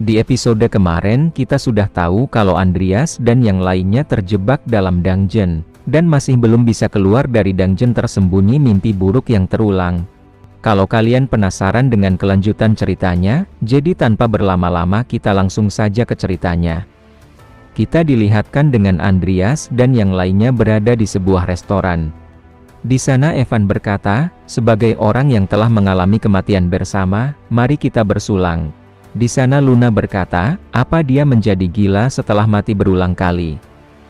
Di episode kemarin kita sudah tahu kalau Andreas dan yang lainnya terjebak dalam dungeon, dan masih belum bisa keluar dari dungeon tersembunyi mimpi buruk yang terulang. Kalau kalian penasaran dengan kelanjutan ceritanya, jadi tanpa berlama-lama kita langsung saja ke ceritanya. Kita dilihatkan dengan Andreas dan yang lainnya berada di sebuah restoran. Di sana Evan berkata, sebagai orang yang telah mengalami kematian bersama, mari kita bersulang. Di sana Luna berkata, apa dia menjadi gila setelah mati berulang kali.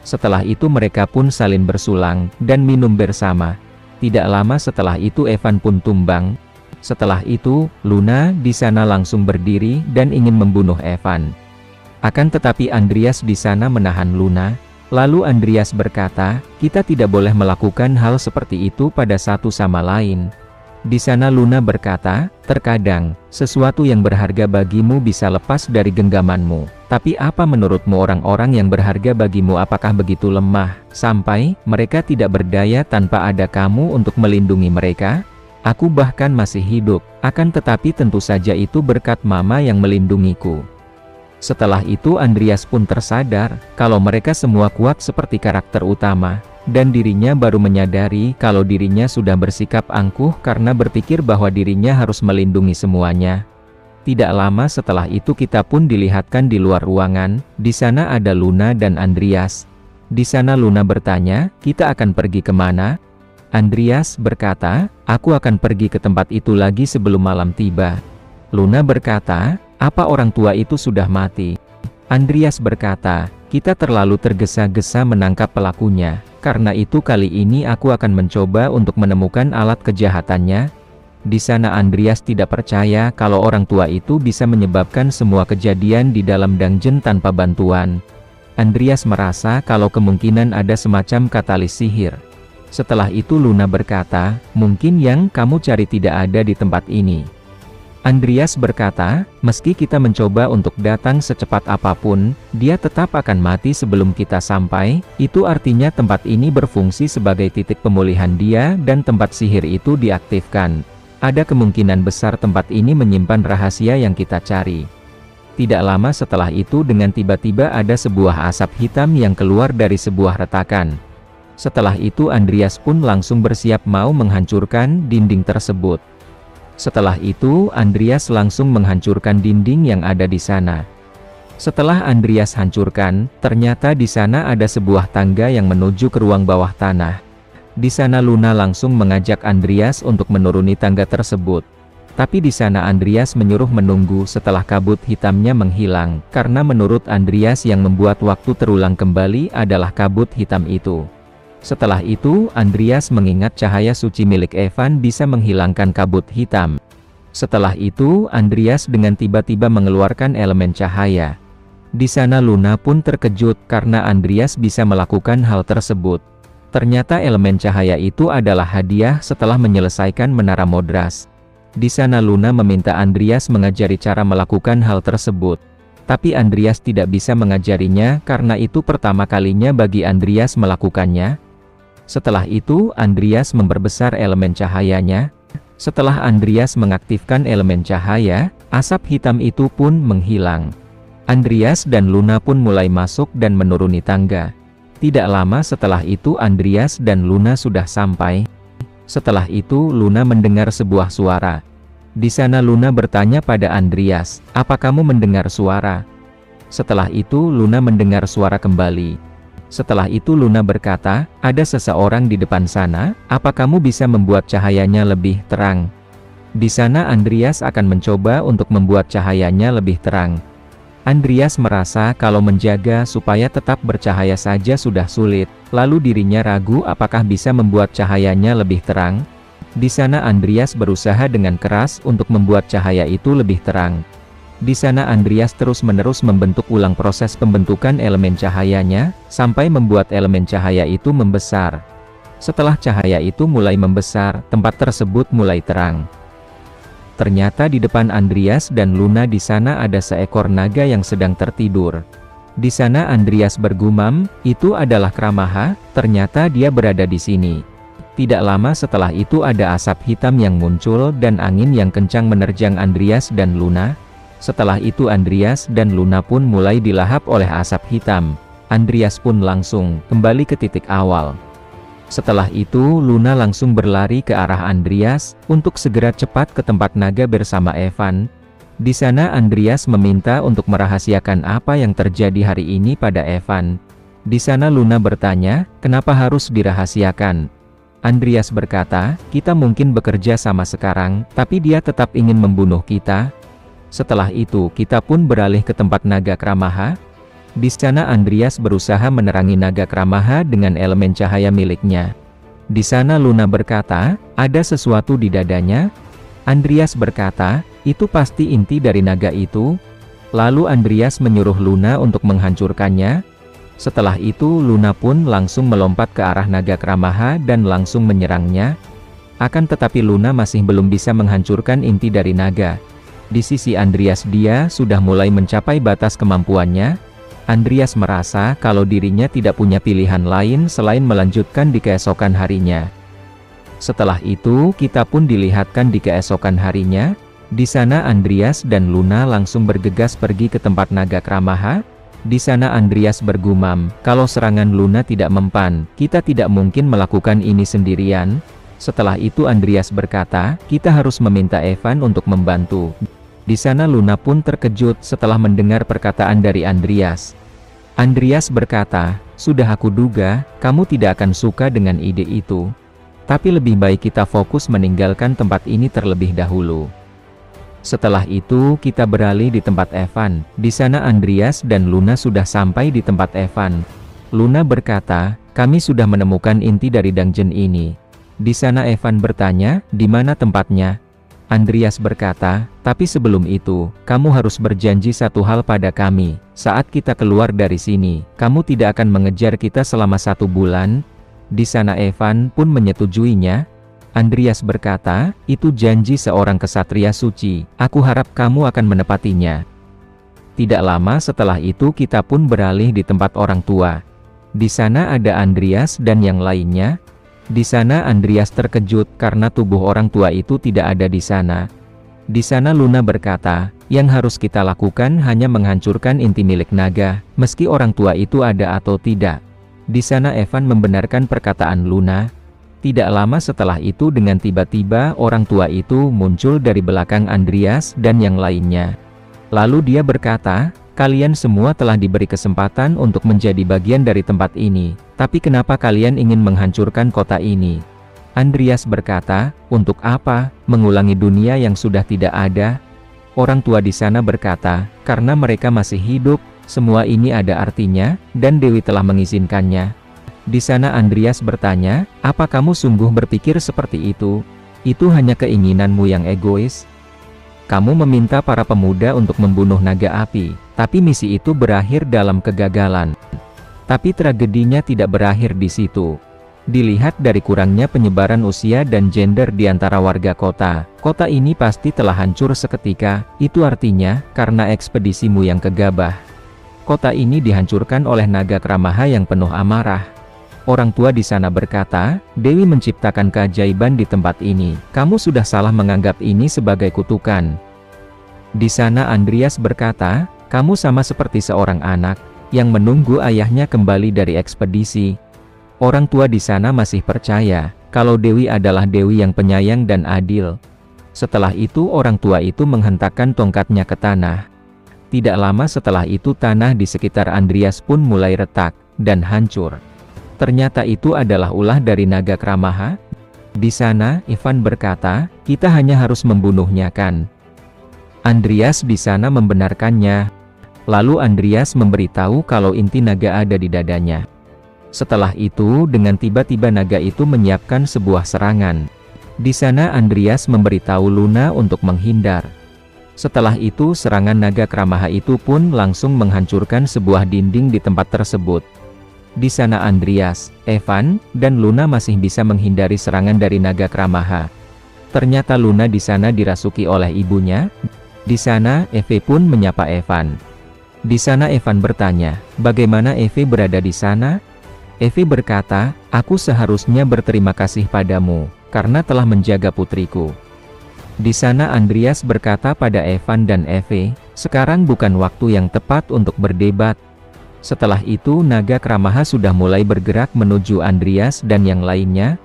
Setelah itu mereka pun saling bersulang, dan minum bersama. Tidak lama setelah itu Evan pun tumbang. Setelah itu, Luna di sana langsung berdiri dan ingin membunuh Evan. Akan tetapi Andreas di sana menahan Luna. Lalu Andreas berkata, kita tidak boleh melakukan hal seperti itu pada satu sama lain. Di sana Luna berkata, terkadang, sesuatu yang berharga bagimu bisa lepas dari genggamanmu. Tapi apa menurutmu orang-orang yang berharga bagimu apakah begitu lemah, sampai mereka tidak berdaya tanpa ada kamu untuk melindungi mereka? Aku bahkan masih hidup, akan tetapi tentu saja itu berkat Mama yang melindungiku. Setelah itu Andreas pun tersadar, kalau mereka semua kuat seperti karakter utama. Dan dirinya baru menyadari kalau dirinya sudah bersikap angkuh karena berpikir bahwa dirinya harus melindungi semuanya. Tidak lama setelah itu kita pun dilihatkan di luar ruangan, di sana ada Luna dan Andreas. Di sana Luna bertanya, kita akan pergi kemana? Andreas berkata, aku akan pergi ke tempat itu lagi sebelum malam tiba. Luna berkata, apa orang tua itu sudah mati? Andreas berkata, kita terlalu tergesa-gesa menangkap pelakunya. Karena itu kali ini aku akan mencoba untuk menemukan alat kejahatannya. Di sana Andreas tidak percaya kalau orang tua itu bisa menyebabkan semua kejadian di dalam dungeon tanpa bantuan. Andreas merasa kalau kemungkinan ada semacam katalis sihir. Setelah itu Luna berkata, mungkin yang kamu cari tidak ada di tempat ini. Andreas berkata, meski kita mencoba untuk datang secepat apapun, dia tetap akan mati sebelum kita sampai. Itu artinya tempat ini berfungsi sebagai titik pemulihan dia dan tempat sihir itu diaktifkan. Ada kemungkinan besar tempat ini menyimpan rahasia yang kita cari. Tidak lama setelah itu dengan tiba-tiba ada sebuah asap hitam yang keluar dari sebuah retakan. Setelah itu Andreas pun langsung bersiap mau menghancurkan dinding tersebut. Setelah itu, Andreas langsung menghancurkan dinding yang ada di sana. Setelah Andreas hancurkan, ternyata di sana ada sebuah tangga yang menuju ke ruang bawah tanah. Di sana Luna langsung mengajak Andreas untuk menuruni tangga tersebut. Tapi di sana Andreas menyuruh menunggu setelah kabut hitamnya menghilang, karena menurut Andreas yang membuat waktu terulang kembali adalah kabut hitam itu. Setelah itu, Andreas mengingat cahaya suci milik Evan bisa menghilangkan kabut hitam. Setelah itu, Andreas dengan tiba-tiba mengeluarkan elemen cahaya. Di sana Luna pun terkejut karena Andreas bisa melakukan hal tersebut. Ternyata elemen cahaya itu adalah hadiah setelah menyelesaikan menara Modras. Di sana Luna meminta Andreas mengajari cara melakukan hal tersebut. Tapi Andreas tidak bisa mengajarinya karena itu pertama kalinya bagi Andreas melakukannya. Setelah itu, Andreas memperbesar elemen cahayanya. Setelah Andreas mengaktifkan elemen cahaya, asap hitam itu pun menghilang. Andreas dan Luna pun mulai masuk dan menuruni tangga. Tidak lama setelah itu Andreas dan Luna sudah sampai. Setelah itu Luna mendengar sebuah suara. Di sana Luna bertanya pada Andreas, apa kamu mendengar suara? Setelah itu Luna mendengar suara kembali. Setelah itu Luna berkata, ada seseorang di depan sana, apa kamu bisa membuat cahayanya lebih terang? Di sana Andreas akan mencoba untuk membuat cahayanya lebih terang. Andreas merasa kalau menjaga supaya tetap bercahaya saja sudah sulit, lalu dirinya ragu apakah bisa membuat cahayanya lebih terang. Di sana Andreas berusaha dengan keras untuk membuat cahaya itu lebih terang. Di sana Andreas terus-menerus membentuk ulang proses pembentukan elemen cahayanya, sampai membuat elemen cahaya itu membesar. Setelah cahaya itu mulai membesar, tempat tersebut mulai terang. Ternyata di depan Andreas dan Luna di sana ada seekor naga yang sedang tertidur. Di sana Andreas bergumam, itu adalah Kramaha, ternyata dia berada di sini. Tidak lama setelah itu ada asap hitam yang muncul dan angin yang kencang menerjang Andreas dan Luna. Setelah itu Andreas dan Luna pun mulai dilahap oleh asap hitam. Andreas pun langsung kembali ke titik awal. Setelah itu Luna langsung berlari ke arah Andreas, untuk segera cepat ke tempat naga bersama Evan. Di sana Andreas meminta untuk merahasiakan apa yang terjadi hari ini pada Evan. Di sana Luna bertanya, kenapa harus dirahasiakan? Andreas berkata, kita mungkin bekerja sama sekarang, tapi dia tetap ingin membunuh kita. Setelah itu kita pun beralih ke tempat naga Kramaha. Di sana Andreas berusaha menerangi naga Kramaha dengan elemen cahaya miliknya. Di sana Luna berkata, ada sesuatu di dadanya. Andreas berkata, itu pasti inti dari naga itu. Lalu Andreas menyuruh Luna untuk menghancurkannya. Setelah itu Luna pun langsung melompat ke arah naga Kramaha dan langsung menyerangnya. Akan tetapi Luna masih belum bisa menghancurkan inti dari naga. Di sisi Andreas dia sudah mulai mencapai batas kemampuannya. Andreas merasa kalau dirinya tidak punya pilihan lain selain melanjutkan di keesokan harinya. Setelah itu kita pun dilihatkan di keesokan harinya. Di sana Andreas dan Luna langsung bergegas pergi ke tempat naga Kramaha. Di sana Andreas bergumam, kalau serangan Luna tidak mempan, kita tidak mungkin melakukan ini sendirian. Setelah itu Andreas berkata, kita harus meminta Evan untuk membantu. Di sana Luna pun terkejut setelah mendengar perkataan dari Andreas. Andreas berkata, sudah aku duga, kamu tidak akan suka dengan ide itu. Tapi lebih baik kita fokus meninggalkan tempat ini terlebih dahulu. Setelah itu kita beralih di tempat Evan. Di sana Andreas dan Luna sudah sampai di tempat Evan. Luna berkata, kami sudah menemukan inti dari dungeon ini. Di sana Evan bertanya, di mana tempatnya? Andreas berkata, tapi sebelum itu, kamu harus berjanji satu hal pada kami. Saat kita keluar dari sini, kamu tidak akan mengejar kita selama 1 bulan. Di sana Evan pun menyetujuinya. Andreas berkata, itu janji seorang kesatria suci, aku harap kamu akan menepatinya. Tidak lama setelah itu kita pun beralih di tempat orang tua. Di sana ada Andreas dan yang lainnya. Di sana Andreas terkejut karena tubuh orang tua itu tidak ada di sana. Di sana Luna berkata, yang harus kita lakukan hanya menghancurkan inti milik naga, meski orang tua itu ada atau tidak. Di sana Evan membenarkan perkataan Luna. Tidak lama setelah itu dengan tiba-tiba orang tua itu muncul dari belakang Andreas dan yang lainnya. Lalu dia berkata, kalian semua telah diberi kesempatan untuk menjadi bagian dari tempat ini, tapi kenapa kalian ingin menghancurkan kota ini? Andreas berkata, untuk apa, mengulangi dunia yang sudah tidak ada? Orang tua di sana berkata, karena mereka masih hidup, semua ini ada artinya, dan Dewi telah mengizinkannya. Di sana Andreas bertanya, apa kamu sungguh berpikir seperti itu? Itu hanya keinginanmu yang egois. Kamu meminta para pemuda untuk membunuh naga api, tapi misi itu berakhir dalam kegagalan. Tapi tragedinya tidak berakhir di situ. Dilihat dari kurangnya penyebaran usia dan gender di antara warga kota, kota ini pasti telah hancur seketika. Itu artinya, karena ekspedisimu yang gegabah. Kota ini dihancurkan oleh naga Kramaha yang penuh amarah. Orang tua di sana berkata, Dewi menciptakan keajaiban di tempat ini. Kamu sudah salah menganggap ini sebagai kutukan. Di sana Andreas berkata, kamu sama seperti seorang anak yang menunggu ayahnya kembali dari ekspedisi. Orang tua di sana masih percaya kalau Dewi adalah Dewi yang penyayang dan adil. Setelah itu orang tua itu menghentakkan tongkatnya ke tanah. Tidak lama setelah itu tanah di sekitar Andreas pun mulai retak dan hancur. Ternyata itu adalah ulah dari naga Kramaha. Di sana, Evan berkata, kita hanya harus membunuhnya kan? Andreas di sana membenarkannya. Lalu Andreas memberitahu kalau inti naga ada di dadanya. Setelah itu, dengan tiba-tiba naga itu menyiapkan sebuah serangan. Di sana Andreas memberitahu Luna untuk menghindar. Setelah itu serangan naga Kramaha itu pun langsung menghancurkan sebuah dinding di tempat tersebut. Di sana Andreas, Evan, dan Luna masih bisa menghindari serangan dari naga Kramaha. Ternyata Luna di sana dirasuki oleh ibunya. Di sana, Eve pun menyapa Evan. Di sana Evan bertanya, bagaimana Eve berada di sana? Eve berkata, aku seharusnya berterima kasih padamu, karena telah menjaga putriku. Di sana Andreas berkata pada Evan dan Eve, Sekarang bukan waktu yang tepat untuk berdebat. Setelah itu naga Kramaha sudah mulai bergerak menuju Andreas dan yang lainnya.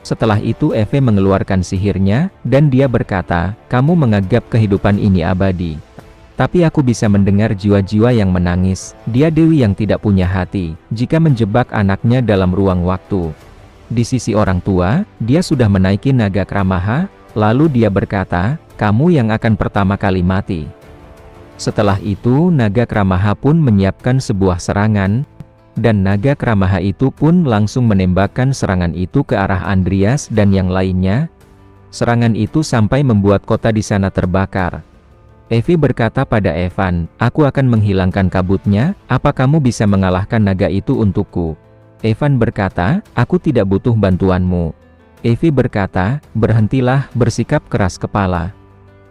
Setelah itu Eve mengeluarkan sihirnya, dan dia berkata, "Kamu menganggap kehidupan ini abadi. Tapi aku bisa mendengar jiwa-jiwa yang menangis. Dia dewi yang tidak punya hati, jika menjebak anaknya dalam ruang waktu." Di sisi orang tua, dia sudah menaiki naga Kramaha, lalu dia berkata, "Kamu yang akan pertama kali mati." Setelah itu naga Kramaha pun menyiapkan sebuah serangan, dan naga Kramaha itu pun langsung menembakkan serangan itu ke arah Andreas dan yang lainnya. Serangan itu sampai membuat kota di sana terbakar. Eve berkata pada Evan, "Aku akan menghilangkan kabutnya, apa kamu bisa mengalahkan naga itu untukku?" Evan berkata, "Aku tidak butuh bantuanmu." Eve berkata, "Berhentilah bersikap keras kepala."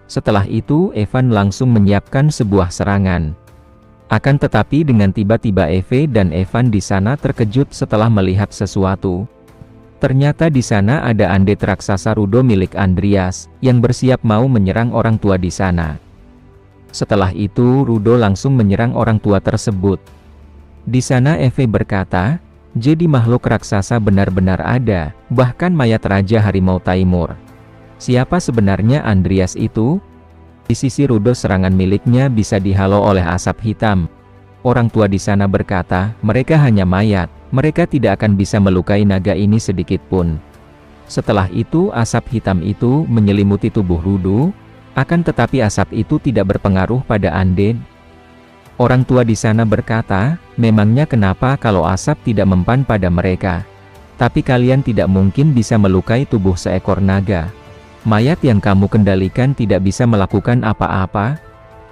Setelah itu Evan langsung menyiapkan sebuah serangan. Akan tetapi dengan tiba-tiba Eve dan Evan di sana terkejut setelah melihat sesuatu. Ternyata di sana ada undead raksasa Rudo milik Andreas, yang bersiap mau menyerang orang tua di sana. Setelah itu Rudo langsung menyerang orang tua tersebut. Di sana Eve berkata, "Jadi makhluk raksasa benar-benar ada, bahkan mayat Raja Harimau Taimur. Siapa sebenarnya Andreas itu?" Di sisi Rudo serangan miliknya bisa dihalau oleh asap hitam. Orang tua di sana berkata, "Mereka hanya mayat, mereka tidak akan bisa melukai naga ini sedikit pun." Setelah itu asap hitam itu menyelimuti tubuh Rudo, akan tetapi asap itu tidak berpengaruh pada undead. Orang tua di sana berkata, "Memangnya kenapa kalau asap tidak mempan pada mereka? Tapi kalian tidak mungkin bisa melukai tubuh seekor naga. Mayat yang kamu kendalikan tidak bisa melakukan apa-apa."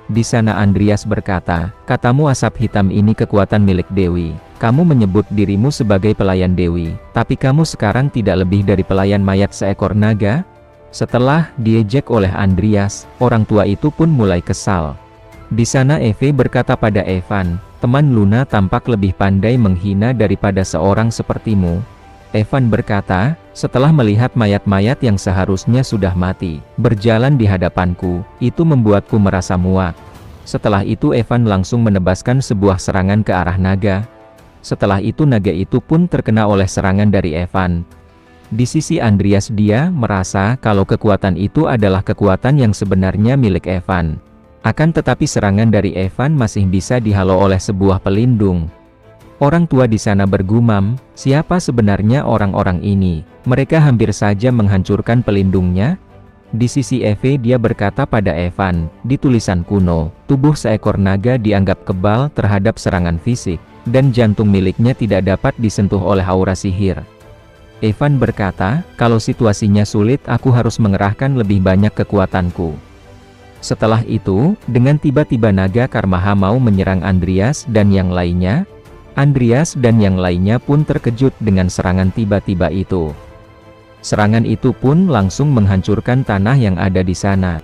Di sana Andreas berkata, "Katamu asap hitam ini kekuatan milik Dewi. Kamu menyebut dirimu sebagai pelayan Dewi, tapi kamu sekarang tidak lebih dari pelayan mayat seekor naga?" Setelah diejek oleh Andreas, orang tua itu pun mulai kesal. Di sana Eve berkata pada Evan, "Teman Luna tampak lebih pandai menghina daripada seorang sepertimu." Evan berkata, "Setelah melihat mayat-mayat yang seharusnya sudah mati, berjalan di hadapanku, itu membuatku merasa muak." Setelah itu Evan langsung menebaskan sebuah serangan ke arah naga. Setelah itu naga itu pun terkena oleh serangan dari Evan. Di sisi Andreas dia merasa kalau kekuatan itu adalah kekuatan yang sebenarnya milik Evan. Akan tetapi serangan dari Evan masih bisa dihalau oleh sebuah pelindung. Orang tua di sana bergumam, "Siapa sebenarnya orang-orang ini? Mereka hampir saja menghancurkan pelindungnya." Di sisi Eve dia berkata pada Evan, "Di tulisan kuno, tubuh seekor naga dianggap kebal terhadap serangan fisik, dan jantung miliknya tidak dapat disentuh oleh aura sihir." Evan berkata, "Kalau situasinya sulit aku harus mengerahkan lebih banyak kekuatanku." Setelah itu, dengan tiba-tiba naga Kramaha mau menyerang Andreas dan yang lainnya. Andreas dan yang lainnya pun terkejut dengan serangan tiba-tiba itu. Serangan itu pun langsung menghancurkan tanah yang ada di sana.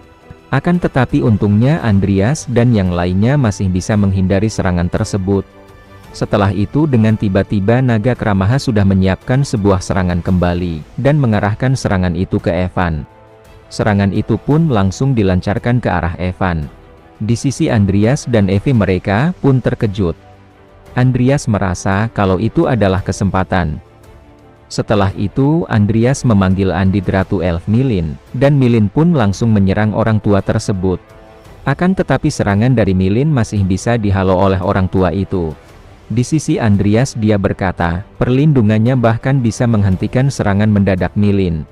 Akan tetapi untungnya Andreas dan yang lainnya masih bisa menghindari serangan tersebut. Setelah itu dengan tiba-tiba naga Kramaha sudah menyiapkan sebuah serangan kembali, dan mengarahkan serangan itu ke Evan. Serangan itu pun langsung dilancarkan ke arah Evan. Di sisi Andreas dan Eve mereka pun terkejut. Andreas merasa kalau itu adalah kesempatan. Setelah itu Andreas memanggil Andit Ratu Elf Milin, dan Milin pun langsung menyerang orang tua tersebut. Akan tetapi serangan dari Milin masih bisa dihalau oleh orang tua itu. Di sisi Andreas dia berkata, perlindungannya bahkan bisa menghentikan serangan mendadak Milin.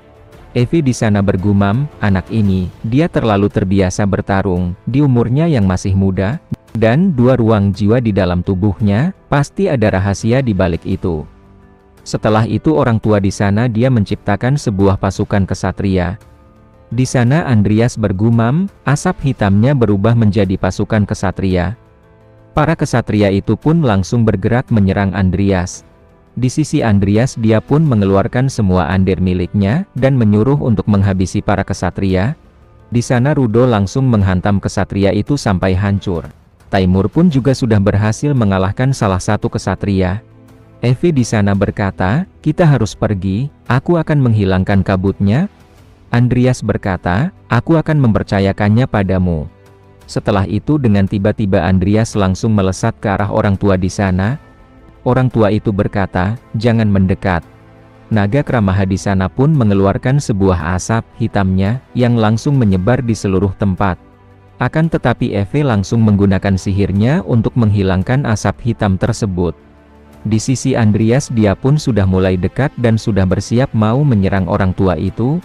Eve di sana bergumam, "Anak ini, dia terlalu terbiasa bertarung, di umurnya yang masih muda, dan dua ruang jiwa di dalam tubuhnya, pasti ada rahasia di balik itu." Setelah itu orang tua di sana dia menciptakan sebuah pasukan kesatria. Di sana Andreas bergumam, asap hitamnya berubah menjadi pasukan kesatria. Para kesatria itu pun langsung bergerak menyerang Andreas. Di sisi Andreas dia pun mengeluarkan semua undead miliknya, dan menyuruh untuk menghabisi para kesatria. Di sana Rudo langsung menghantam kesatria itu sampai hancur. Taimur pun juga sudah berhasil mengalahkan salah satu kesatria. Eve di sana berkata, "Kita harus pergi, aku akan menghilangkan kabutnya." Andreas berkata, "Aku akan mempercayakannya padamu." Setelah itu dengan tiba-tiba Andreas langsung melesat ke arah orang tua di sana. Orang tua itu berkata, "Jangan mendekat." Naga Kramaha di sana pun mengeluarkan sebuah asap hitamnya, yang langsung menyebar di seluruh tempat. Akan tetapi Eve langsung menggunakan sihirnya untuk menghilangkan asap hitam tersebut. Di sisi Andreas, dia pun sudah mulai dekat dan sudah bersiap mau menyerang orang tua itu.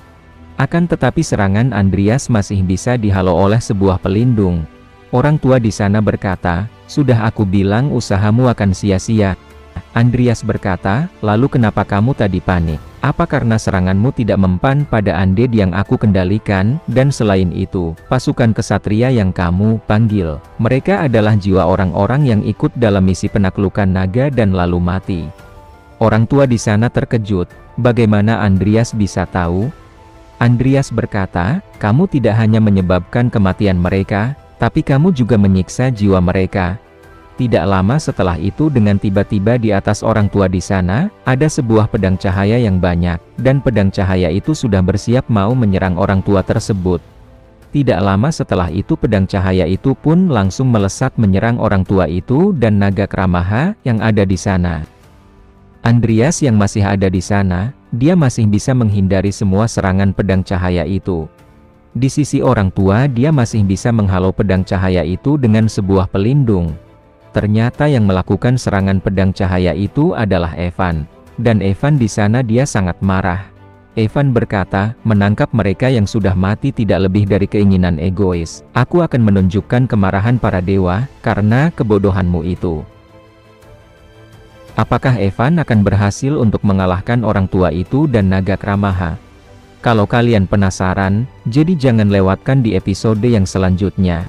Akan tetapi serangan Andreas masih bisa dihalau oleh sebuah pelindung. Orang tua di sana berkata, "Sudah aku bilang usahamu akan sia-sia." Andreas berkata, "Lalu kenapa kamu tadi panik? Apa karena seranganmu tidak mempan pada undead yang aku kendalikan? Dan selain itu, pasukan kesatria yang kamu panggil, mereka adalah jiwa orang-orang yang ikut dalam misi penaklukan naga dan lalu mati." Orang tua di sana terkejut, bagaimana Andreas bisa tahu? Andreas berkata, "Kamu tidak hanya menyebabkan kematian mereka, tapi kamu juga menyiksa jiwa mereka." Tidak lama setelah itu dengan tiba-tiba di atas orang tua di sana, ada sebuah pedang cahaya yang banyak, dan pedang cahaya itu sudah bersiap mau menyerang orang tua tersebut. Tidak lama setelah itu pedang cahaya itu pun langsung melesat menyerang orang tua itu dan naga Kramaha yang ada di sana. Andreas yang masih ada di sana, dia masih bisa menghindari semua serangan pedang cahaya itu. Di sisi orang tua dia masih bisa menghalau pedang cahaya itu dengan sebuah pelindung. Ternyata yang melakukan serangan pedang cahaya itu adalah Evan. Dan Evan di sana dia sangat marah. Evan berkata, "Menangkap mereka yang sudah mati tidak lebih dari keinginan egois. Aku akan menunjukkan kemarahan para dewa, karena kebodohanmu itu." Apakah Evan akan berhasil untuk mengalahkan orang tua itu dan naga Kramaha? Kalau kalian penasaran, jadi jangan lewatkan di episode yang selanjutnya.